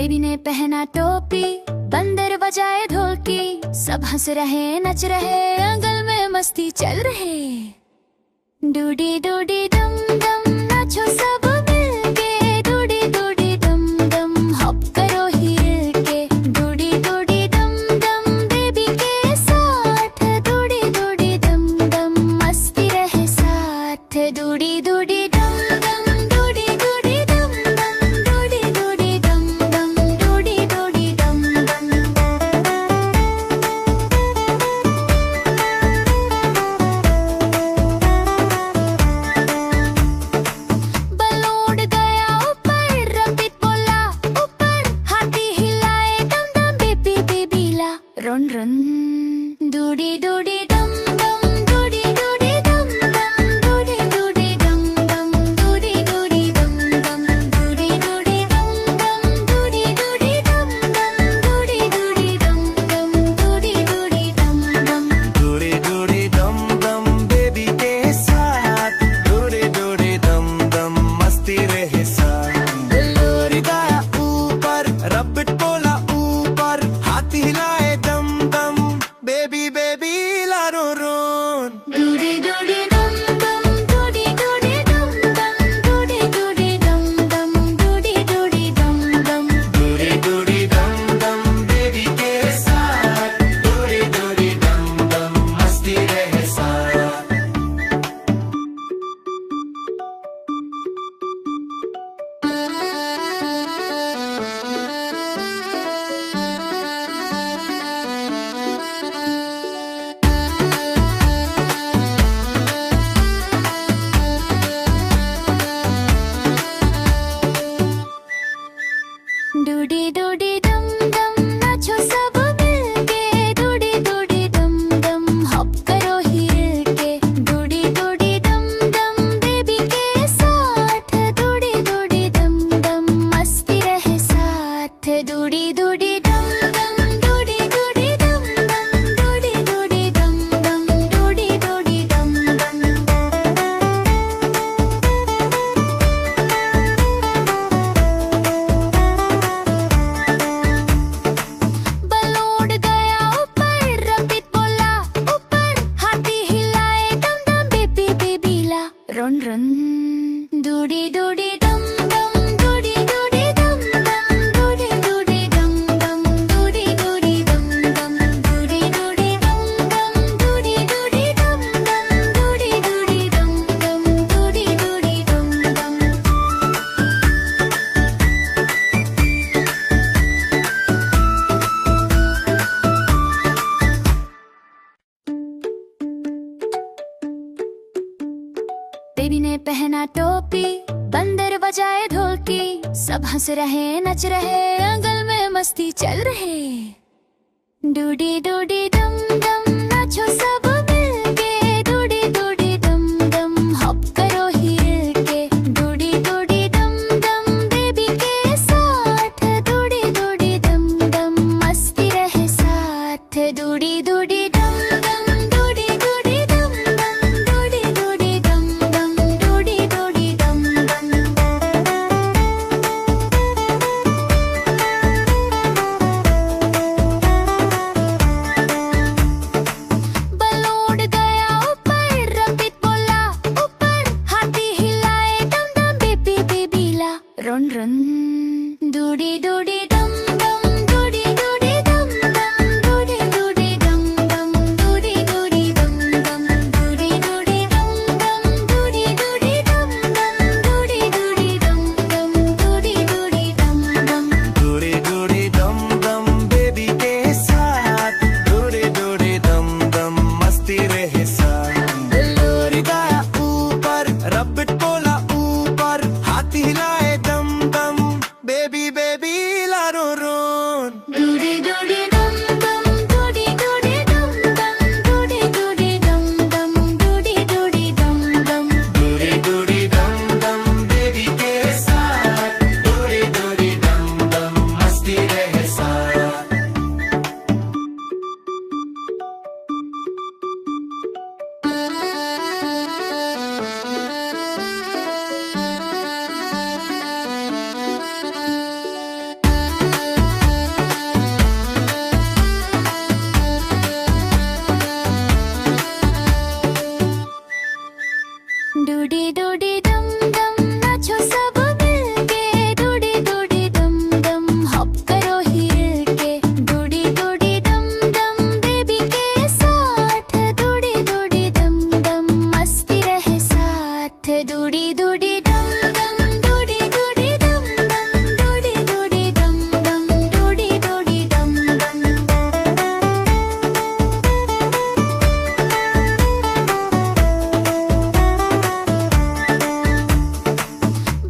Baby ने पहना टोपी, बंदर बजाए ढोलकी, सब हंस रहे नच रहे, आंगन में मस्ती चल रहे। डूडी डूडी डम डम नाचो सब मिलके, डूडी डूडी डम डम हॉप करो हिल के। डूडी डूडी डम डम बेबी के साथ, डूडी डूडी डम डम मस्ती रहे साथ। डूडी डूडी डम डम डूडी डूडी डम डम डूडी डूडी डम डम डूडी डूडी डम डम। बलून गया ऊपर, रबिट बोला ऊपर, हाथी हिलाए डम डम बेबी बेबी ला रन रन। डूडी डूडी डम डम डूडी डूडी डम डम डूडी डूडी डम डम डूडी डूडी डम डम डूडी डूडी डम डम डूडी डूडी डम डम डूडी डूडी डम डम डूडी डूडी डम डम। डूडी डूडी डम डम बेबी के साथ, डूडी डूडी डम डम मस्ती रहे साथ। बलून गया ऊपर, रबिट बोला ऊपर, हाथी हिलाए डम डम बेबी बेबी ला रो रोन। डूडी डूडी डम डम डूडी डूडी डम डम डूडी डूडी डम डम डूडी डूडी डम डम। डूडी डूडी डम डम बेबी के साथ, डूडी डूडी डम डम मस्ती रहे साथ। डूडी डूडी डम डम नाचो सब मिलके, डूडी डूडी डम डम हॉप करो हिल के। डूडी डूडी डम डम बेबी के साथ, डूडी डूडी डम डम मस्ती रहे साथ। डूडी डूडी डम डम डूडी डूडी डम डम डूडी डूडी डम डम डूडी डूडी डम डम। बलून गया ऊपर, रबिट बोला ऊपर, हाथी हिलाए डम डम बेबी बेबी ला रन रन। डूडी डूडी डम डम डूडी डूडी डम डम डूडी डूडी डम डम डूडी डूडी डम डम डूडी डूडी डम डम डूडी डूडी डम डम डूडी डूडी डम डम डूडी डूडी डम डम। बेबी ने पहना टोपी, बंदर बजाए ढोलकी, सब हंस रहे नच रहे, आंगन में मस्ती चल रहे। डूडी डूडी डम डम नाचो सब मिलके, डूडी डूडी डम डम हॉप करो हिल के। डूडी डूडी डम डम बेबी के साथ, डूडी डूडी डम डम मस्ती रहे साथ। डूडी डूडी डम डम डूडी डूडी डम डम डूडी डूडी डम डम डूडी डूडी डम डम। बलून गया ऊपर, रबिट बोला ऊपर, हाथी हिलाए डम डम बेबी बेबी ला रन रन। डूडी डूडी डम डम डूडी डूडी डम डम डूडी डूडी डम डम डूडी डूडी डम डम डूडी डूडी डम डम डूडी डूडी डम डम डूडी डूडी डम डम डूडी डूडी डम डम। डूडी डूडी डम डम बेबी के साथ, डूडी डूडी डम डम मस्ती रहे साथ। बलून गया ऊपर, रबिट बोला ऊपर, हाथी हिलाए डम डम बेबी बेबी ला डूडी डम डम डूडी डूडी डम डम डूडी डूडी डम डम डूडी डूडी डम डम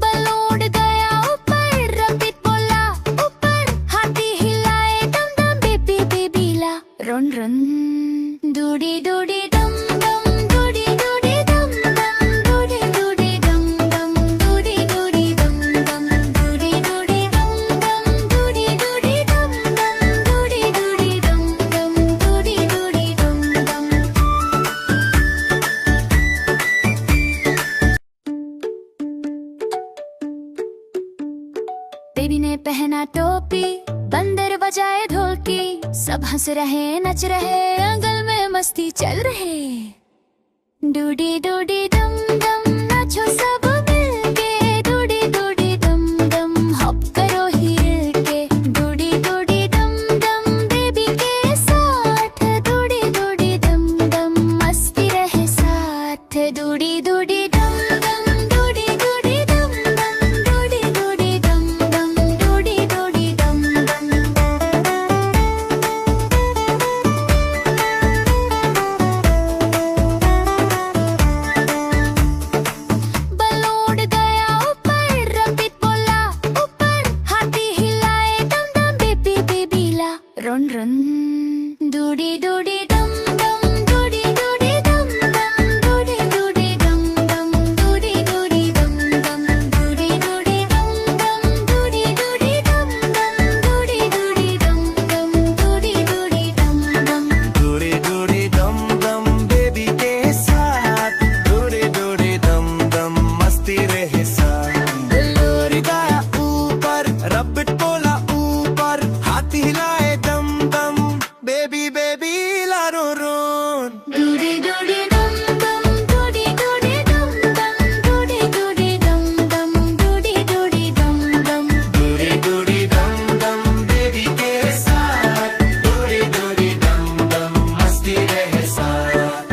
बल उड़ गया ऊपर रबिट बोला ऊपर हाथी हिलाए दम दम बेबी बेबीला रन रन डूडी डूडी डम डम डूडी डूडी डम डम डूडी डूडी डम डम डूडी डूडी डम डम डूडी डूडी डम डम डूडी डूडी डम डम डूडी डूडी डम डम डूडी डूडी डम डम बेबी ने पहना टोपी बंदर बजाए ढोलकी सब हंस रहे नच रहे आंगन में मस्ती चल रहे डूडी डूडी डम डम नाचो सब मिलके डूडी डूडी डम डम हॉप करो हिल के डूडी डूडी डम डम बेबी के साथ डूडी डूडी डम डम मस्ती रहे साथ डूडी डूडी डम डम डूडी डूडी डम डम डूडी डूडी डम डम डूडी डूडी डम डम बल उड़ गया ऊपर रबिट बोला ऊपर हाथी हिलाए दम दम बेबी बेबीला रन रन डूडी डूडी डम डम डूडी डूडी डम डम डूडी डूडी डम डम डूडी डूडी डम डम डूडी डूडी डम डम डूडी डूडी डम डम डूडी डूडी डम डम डूडी डूडी डम डम डूडी डूडी दम दम बेबी के साथ डूडी डूडी दम दम मस्ती रहे साथ दिलोरी गाया ऊपर रबिट बोला ऊपर हाथी हिलाए दम दम बेबी बेबी लारो रोन डूडी डूडी डम डम डूडी डूडी डम डम डूडी डूडी डम डम डूडी डूडी डम डम डूडी डूडी दम दम बेबी के साथ डूडी डूडी दम दम मस्ती रहे साथ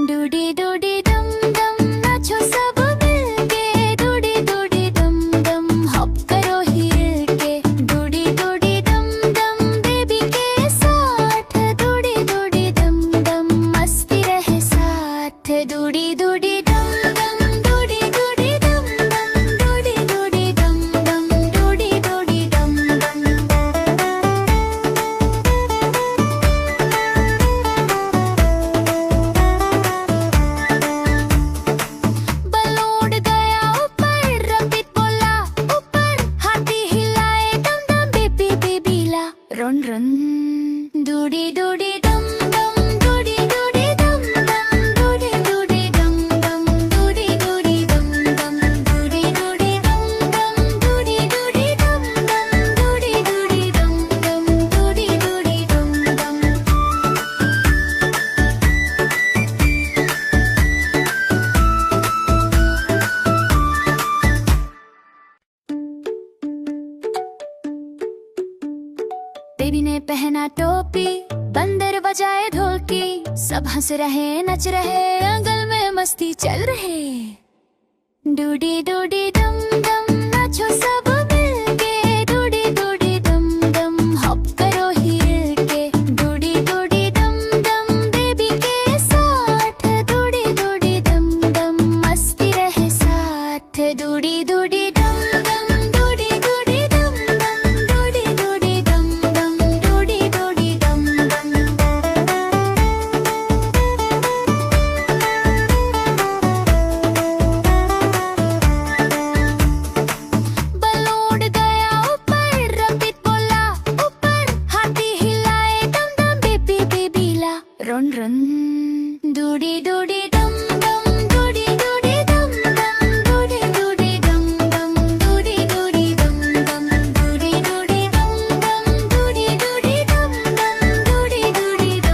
डूडी डूडी डम डम नाचो सब मिलके डूडी डूडी डम डम हॉप करो हिल के डूडी डूडी डम डम बेबी के साथ डूडी डूडी डम डम मस्ती रहे साथ डूडी डूडी डम डम डूडी डूडी डम डम डूडी डूडी डम डम डूडी डूडी डम डम बल उड़ गया ऊपर रबिट बोला ऊपर हाथी हिलाए दम दम बेबी बेबीला रन रन डूडी डूडी डम डम डूडी डूडी डम डम डूडी डूडी डम डम डूडी डूडी डम डम डूडी डूडी डम डम डूडी डूडी डम डम डूडी डूडी डम डम डूडी डूडी डम डम बेबी ने पहना टोपी बंदर बजाए ढोलकी सब हंस रहे नच रहे आंगन में मस्ती चल रहे डूडी डूडी डम डम नाचो सब मिलके डूडी डूडी डम डम हॉप करो हिल के डूडी डूडी डम डम बेबी के साथ डूडी डूडी डम डम मस्ती रहे साथ डूडी डूडी डम डम डूडी डूडी डम डम डूडी डूडी डम डम डूडी डूडी डम डम बल उड़ गया ऊपर रबिट बोला ऊपर हाथी हिलाए दम दम बेबी बेबीला रन रन डूडी डूडी डम डम डूडी डूडी डम डम डूडी डूडी डम डम डूडी डूडी डम डम डूडी डूडी डम डम डूडी डूडी डम डम डूडी डूडी डम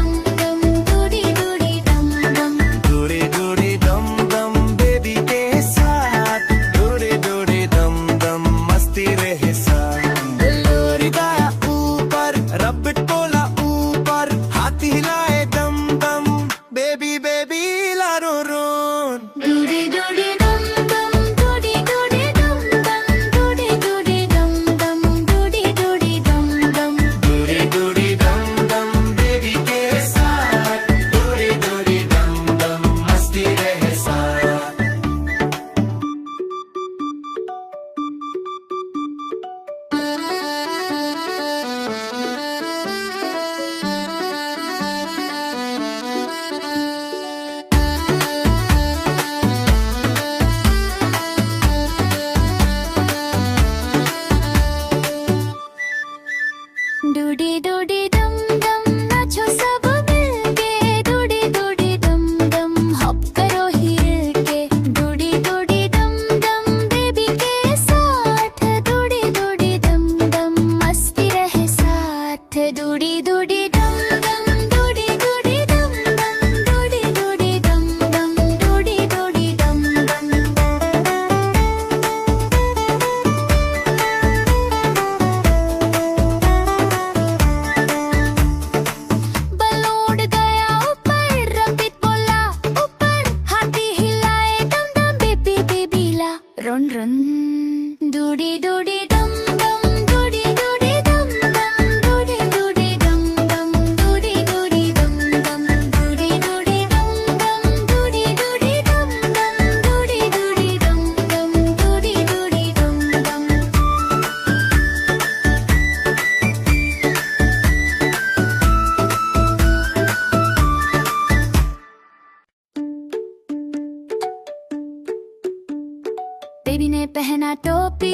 पहना टोपी,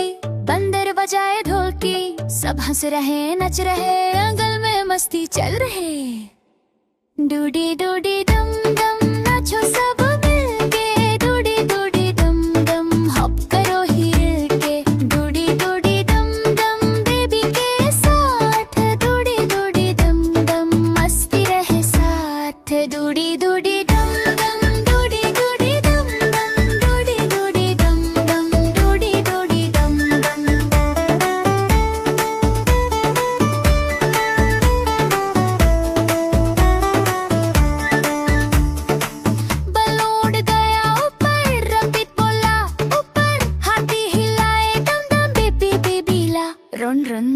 बंदर बजाए ढोलकी, सब हंस रहे नच रहे, अंगल में मस्ती चल रहे। डूडी डूडी डम डम नाचो सब मिलके, डूडी डूडी डम डम हॉप करो हिल के। डूडी डूडी डम डम बेबी के साथ, डूडी डूडी डम डम मस्ती रहे साथ। डूडी डूडी डम डम डूडी डूडी डम डम, डूडी डूडी डम डम, डूडी डूडी डम डम। बलून गया ऊपर, रबिट बोला ऊपर, हाथी हिलाए दम दम बेबी बेबीला। रन रन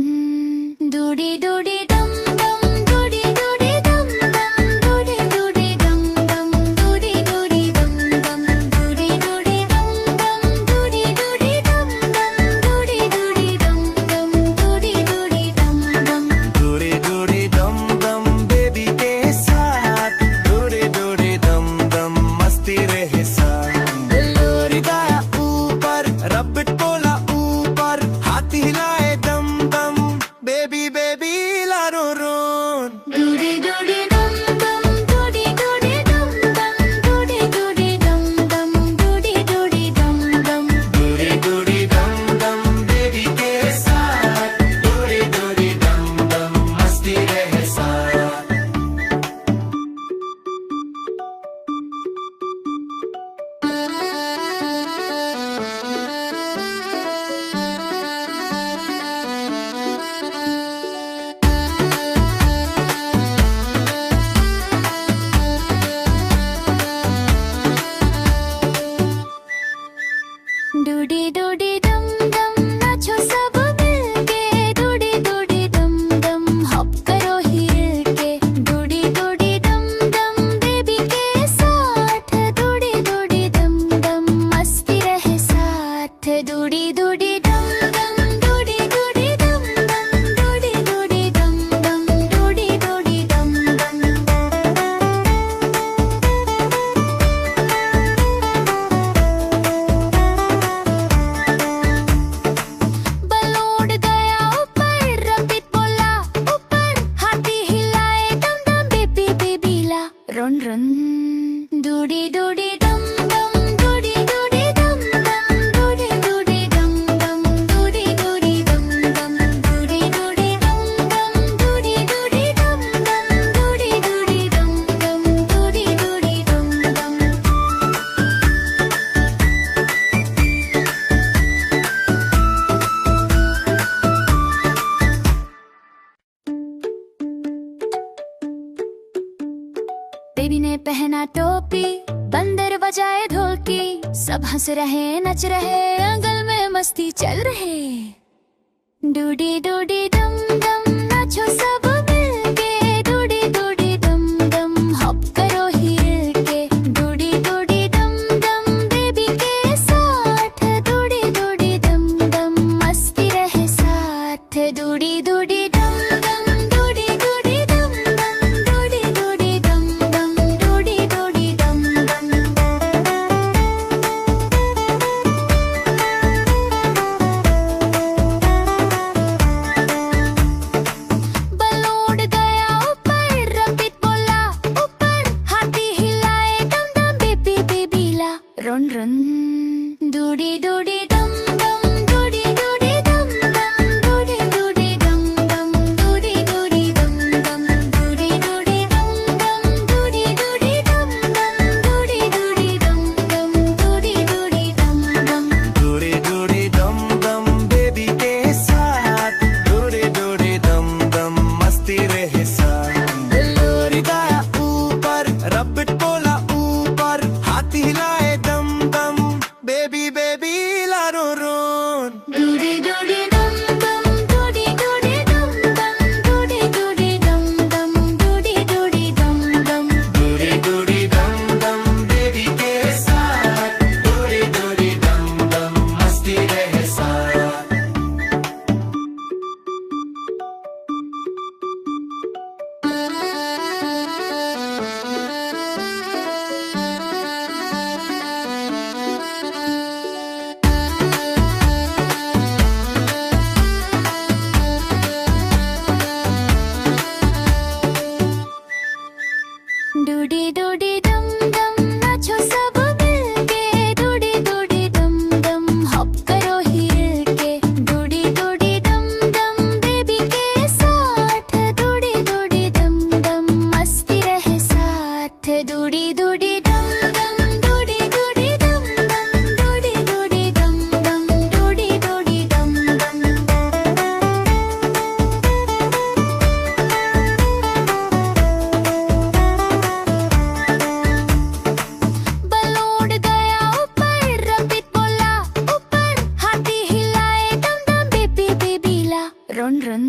डूडी डूडी डम डम, डूडी डूडी डम डम, डूडी डूडी डम डम, डूडी डूडी डम डम, डूडी डूडी डम डम, डूडी डूडी डम डम, डूडी डूडी डम डम, डूडी डूडी डम डम। डूडी डूडी डम डम बेबी के साथ, डूडी डूडी डम डम मस्ती रहे साथ। लोरी गाया ऊपर, रबिट बोला ऊपर, हाथी हिलाए दम दम बेबी बेबी ला रो रोन। डूडी डूडी डम डम, डूडी डूडी डम डम, डूडी डूडी डम डम, डूडी डूडी डम डम। डूडी डूडी डम डम बेबी के साथ, डूडी डूडी डम डम मस्ती रहे साथ। डूडी डूडी डम डम नाचो सब मिलके, डूडी डूडी डम डम हॉप करो हिल के। डूडी डूडी डम डम बेबी के साथ, डूडी डूडी डम डम मस्ती रहे साथ। डूडी डूडी डम डम, डूडी डूडी डम डम, डूडी डूडी डम डम, डूडी डूडी डम डम। बलून गया ऊपर, रबिट बोला ऊपर, हाथी हिलाए दम दम बेबी बेबीला। रन रन डूडी डूडी डम डम, डूडी डूडी डम डम, डूडी डूडी डम डम, डूडी डूडी डम डम, डूडी डूडी डम डम, डूडी डूडी डम डम, डूडी डूडी डम डम, डूडी डूडी डम डम। बेबी ने पहना टोपी, बंदर बजाए ढोलकी, सब हंस रहे नच रहे, अंगल में मस्ती चल रहे। डूडी डूडी डम डम नाचो सब मिलके, डूडी डूडी डम डम हॉप करो हिल के। डूडी डूडी डम डम बेबी के साथ, डूडी डूडी डम डम मस्ती रहे साथ। डूडी डूडी डम डम, डूडी डूडी डम डम, डूडी डूडी डम डम, डूडी डूडी डम डम। बलून डूडी डूडी डम डम नाचो सब मिलके, डूडी डूडी डम डम हॉप करो हिल के, डूडी डूडी डम डम बेबी के साथ, डूडी डूडी डम डम मस्ती रहे साथ, डूडी डूडी डम डम डूडी डूडी डम डम, डूडी डूडी डम डम, डूडी डूडी डम डम। Run run,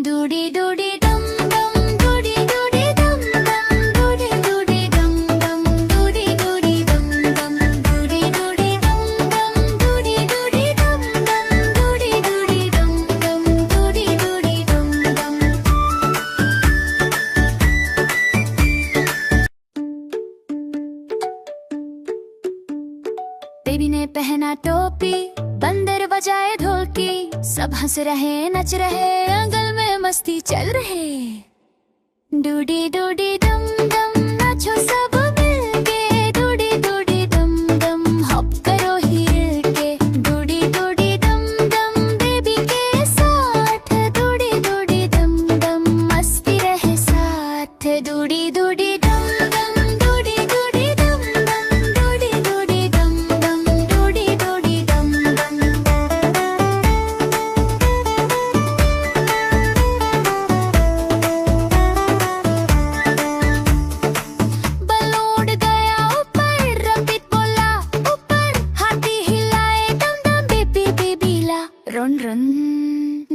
doody doody dum dum, doody doody dum dum, doody doody dum dum, doody doody dum dum, doody doody dum dum, doody doody dum dum, doody doody dum dum, doody doody dum dum। Baby ने पहना टोपी, बंदर बजाए ढोलकी, सब हंस रहे नच रहे, आंगन में मस्ती चल रहे। डूडी डूडी डम डम नाचो सब मिलके, डूडी डूडी डम डम हॉप करो हिल के, डूडी डूडी डम डम बेबी के साथ, डूडी डूडी डम डम मस्ती रहे साथ, डूडी डूडी डम डम, डूडी डूडी डम डम, डूडी डूडी डम डम, डूडी डूडी डम डम। Run run,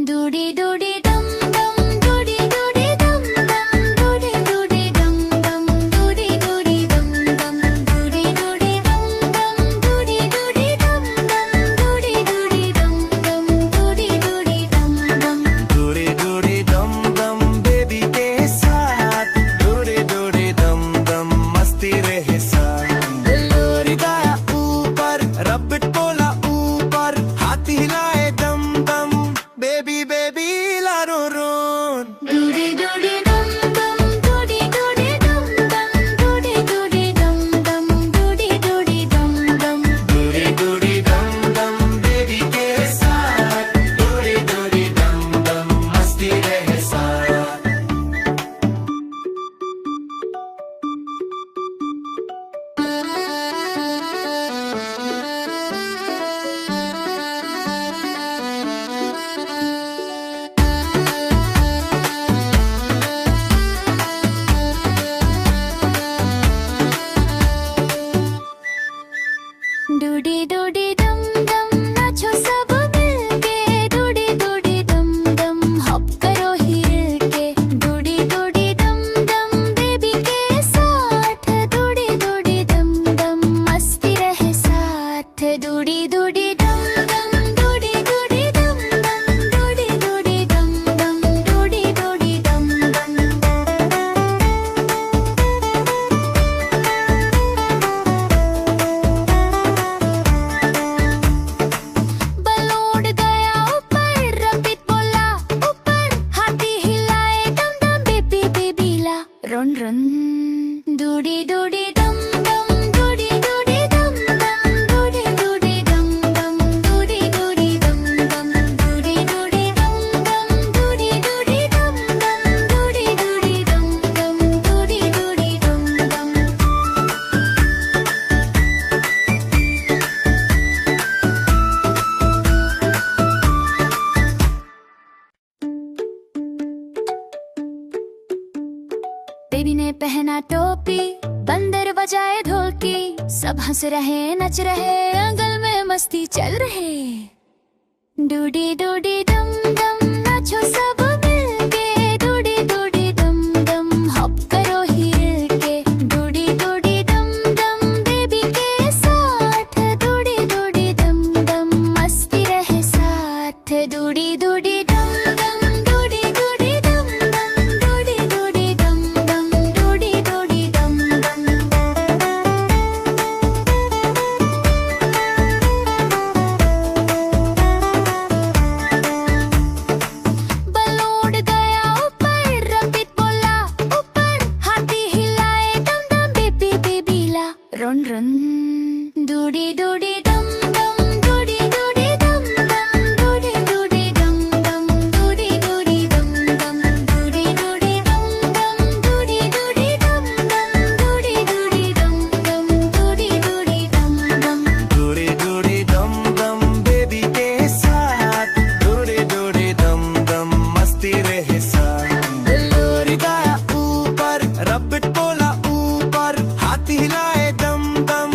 doody doody dum dum, doody doody dum dum, doody doody dum dum, doody doody dum dum, doody doody dum dum, doody doody dum dum, doody doody dum dum, doody doody dum dum। Doody Dudi डम dum baby के साथ, डूडी डूडी डम डम मस्ती रहे साथ, लोरी गाया ऊपर, रबिट बोला ऊपर, हाथ हिलाए दम दम, बेबी बेबी लारो रोन। Doody doody dum dum, doody doody dum dum, doody doody dum dum, doody doody dum dum। Doody Dudi डम डम बेबी के साथ, डूडी डूडी डम डम मस्ती रहे साथ। डूडी डूडी डम डम नाचो सब मिलके, डूडी डूडी डम डम हॉप करो हिल के, डूडी डूडी डम डम बेबी के साथ, डूडी डूडी डम डम मस्ती रहे साथ, डूडी डूडी डम डम, डूडी डूडी डम डम, डूडी डूडी डम डम, डूडी डूडी डम डम। Run run, doody doody dum dum, doody doody dum dum, doody doody dum dum, doody doody dum dum, doody doody dum dum, doody doody dum dum, doody doody dum dum, doody doody dum dum। Baby ने पहना टोपी, बंदर बजाए ढोलकी, सब हंस रहे नच रहे, आंगन में मस्ती चल रहे। डूडी डूडी डम डम नाचो सब मिलके, डूडी डूडी डम डम हॉप करो हिल के, डूडी डूडी डम डम बेबी के साथ, डूडी डूडी डम डम मस्ती रहे साथ, डूडी डूडी डम डम, डूडी डूडी डम डम, डूडी डूडी डम डम, डूडी डूडी डम डम। बल run run. Doody doody dum dum, doody doody dum dum, doody doody dum dum, doody doody dum dum, doody doody dum dum, doody doody dum dum, doody doody dum dum, doody doody dum dum. डोरे डोरे दम दम baby के साथ, डोरे डोरे दम दम मस्ती रहे साथ। लोरी गाया ऊपर, रबिट बोला ऊपर, हाथ हिलाए दम दम,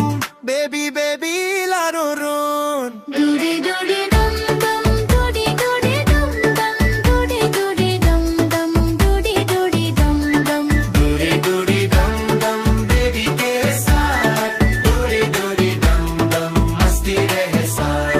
बेबी बेबी लारो रोन। Doody doody dum dum, doody doody dum dum, doody doody dum dum, doody doody dum dum. डोरे डोरे दम दम बेबी के साथ, डोरे डोरे दम दम मस्ती रहे साथ।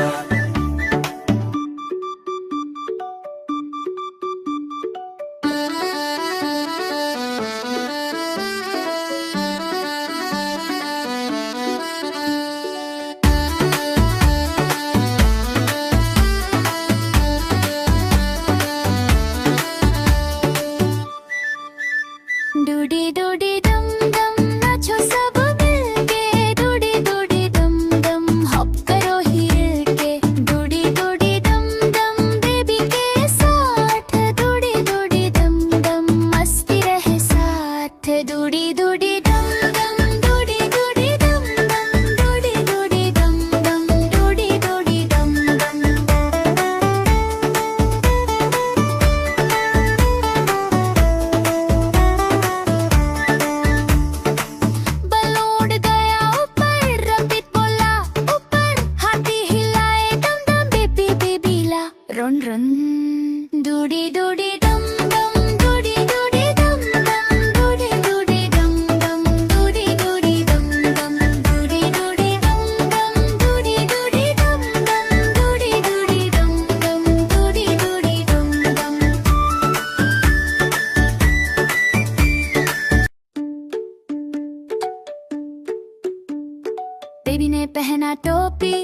Doody doody dum dum, नाचो सब मिलके, doody doody dum dum, hop करो हिल के, doody doody dum dum, baby के साथ, doody doody dum dum, मस्ती रहे साथ, doody doody dum dum, doody doody dum dum, doody doody dum dum, doody doody dum dum. Balloon गया ऊपर, rabbit बोला ऊपर, हाथी हिलाए दम दम, बेबी बेबी ला रन रन। डूडी डूडी दम दम, डूडी डूडी दम दम, डूडी डूडी दम दम, डूडी डूडी दम दम, डूडी डूडी दम दम, डूडी डूडी दम दम, डूडी डूडी दम दम, डूडी डूडी दम दम. बेबी ने पहना टोपी,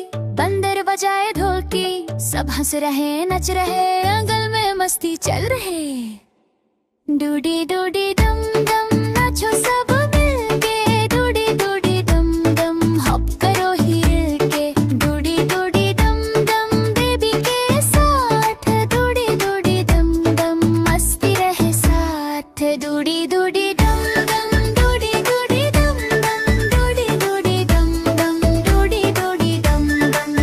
बंदर बजाए ढोलकी, सब हंस रहे नच रहे, आंगन में मस्ती चल रहे। डूडी डूडी दम दम, नाचो सब मिलके, डूडी डूडी दम दम, हॉप करो हिल के, डूडी डूडी दम दम, बेबी के साथ, डूडी डूडी दम दम, मस्ती रहे साथ, डूडी डूडी दम दम, डूडी डूडी दम दम, डूडी डूडी दम दम, डूडी डूडी दम दम.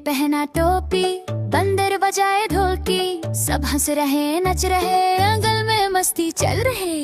पहना टोपी, बंदर बजाए ढोलकी, सब हंस रहे नच रहे, आंगन में मस्ती चल रहे।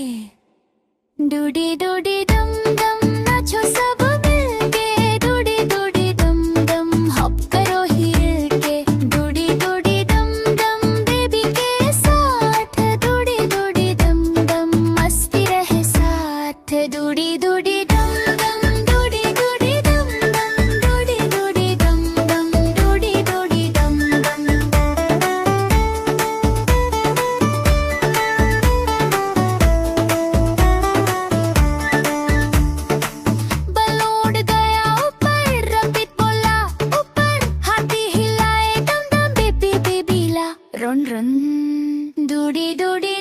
डूडी डूडी डम डम नाचो सब मिलके, डूडी डूडी डम डम हॉप करो हिल के। डूडी डूडी डम डम बेबी के साथ, डूडी डूडी डम डम मस्ती रहे साथ। डूडी डूडी डम डम डूडी डूडी डम डम, डूडी डूडी डम डम, डूडी डूडी डम डम। बलून गया ऊपर, रबिट बोला ऊपर, हाथी हिलाए डम डम बेबी बेबी ला रन रन। डूडी डूडी